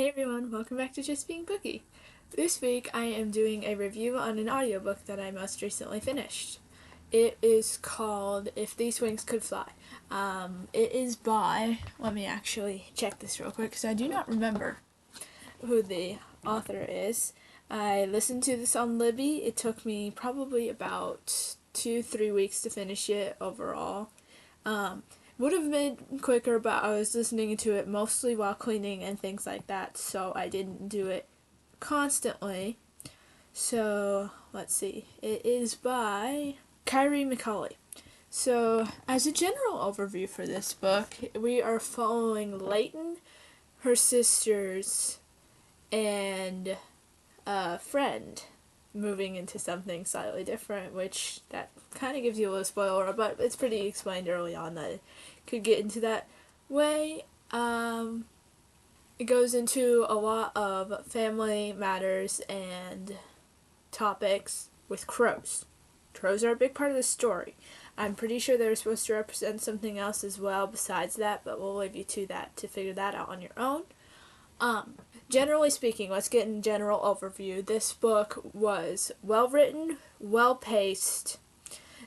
Hey everyone, welcome back to Just Being Booky. This week I am doing a review on an audiobook that I most recently finished. It is called If These Wings Could Fly. It is by, let me actually check this real quick because I do not remember who the author is. I listened to this on Libby. It took me probably about 2-3 weeks to finish it overall. Would have been quicker, but I was listening to it mostly while cleaning and things like that, so I didn't do it constantly. So, let's see. It is by Kyrie McCauley. So, as a general overview for this book, we are following Leighton, her sisters, and a friend moving into something slightly different, which that kind of gives you a little spoiler, but it's pretty explained early on that it could get into that way. It goes into a lot of family matters and topics with crows. Crows are a big part of the story. I'm pretty sure they're supposed to represent something else as well besides that, but we'll leave you to that to figure that out on your own. Generally speaking, let's get in general overview. This book was well written, well paced.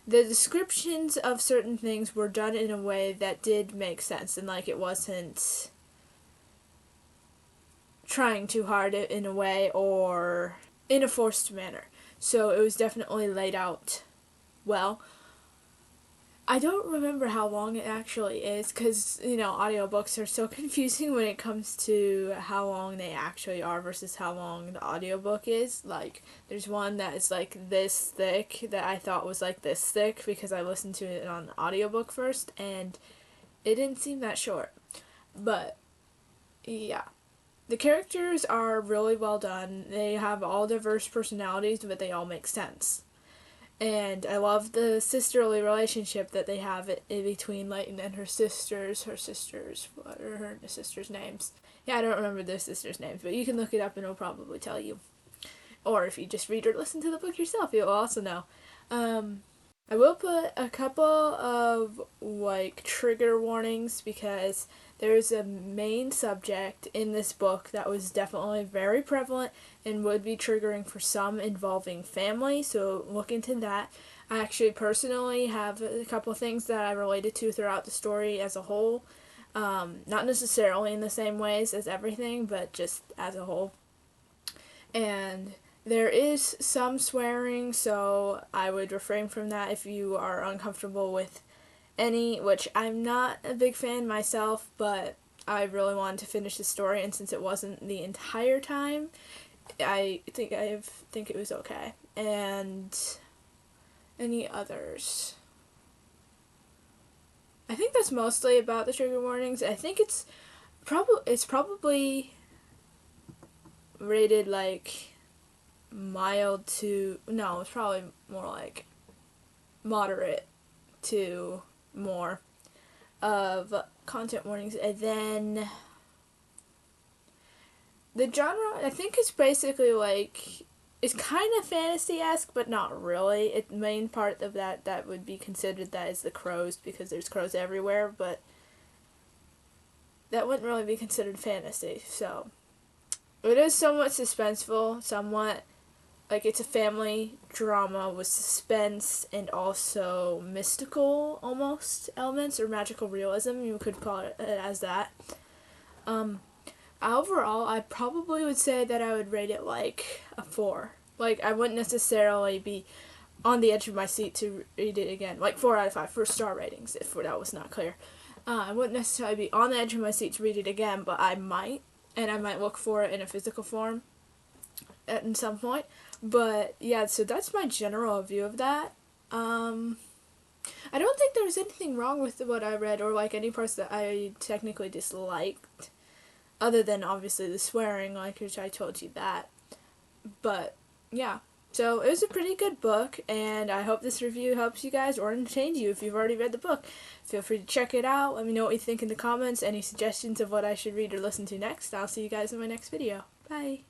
The descriptions of certain things were done in a way that did make sense, and like it wasn't trying too hard in a way or in a forced manner. So it was definitely laid out well. I don't remember how long it actually is because, audiobooks are so confusing when it comes to how long they actually are versus how long the audiobook is. Like, there's one that is like this thick that I thought was like this thick because I listened to it on the audiobook first and it didn't seem that short. But, yeah. The characters are really well done. They have all diverse personalities, but they all make sense. And I love the sisterly relationship that they have in between Leighton and her sisters. What are her sisters' names? Yeah, I don't remember their sisters' names, but you can look it up and it'll probably tell you. Or if you just read or listen to the book yourself, you'll also know. I will put a couple of, trigger warnings because there's a main subject in this book that was definitely very prevalent and would be triggering for some involving family, so look into that. I actually personally have a couple of things that I related to throughout the story as a whole. Not necessarily in the same ways as everything, but just as a whole. And there is some swearing, so I would refrain from that if you are uncomfortable with any, which I'm not a big fan myself, but I really wanted to finish the story, and since it wasn't the entire time, I think it was okay. And any others? I think that's mostly about the trigger warnings. I think it's probably rated mild to, no, it's probably more like moderate to more of content warnings. And then the genre, I think, is basically it's kind of fantasy-esque, but not really. The main part of that would be considered that is the crows, because there's crows everywhere, but that wouldn't really be considered fantasy. So it is somewhat suspenseful, somewhat it's a family drama with suspense and also mystical almost elements, or magical realism, you could call it as that. Overall, I probably would say that I would rate it a 4. I wouldn't necessarily be on the edge of my seat to read it again. 4 out of 5 for star ratings, if that was not clear. I wouldn't necessarily be on the edge of my seat to read it again, but I might, and I might look for it in a physical form at some point. But yeah, so that's my general view of that. I don't think there was anything wrong with what I read, or any parts that I technically disliked, other than obviously the swearing, which I told you that. But yeah, so it was a pretty good book, and I hope this review helps you guys or entertains you if you've already read the book. Feel free to check it out. Let me know what you think in the comments. Any suggestions of what I should read or listen to next. I'll see you guys in my next video. Bye!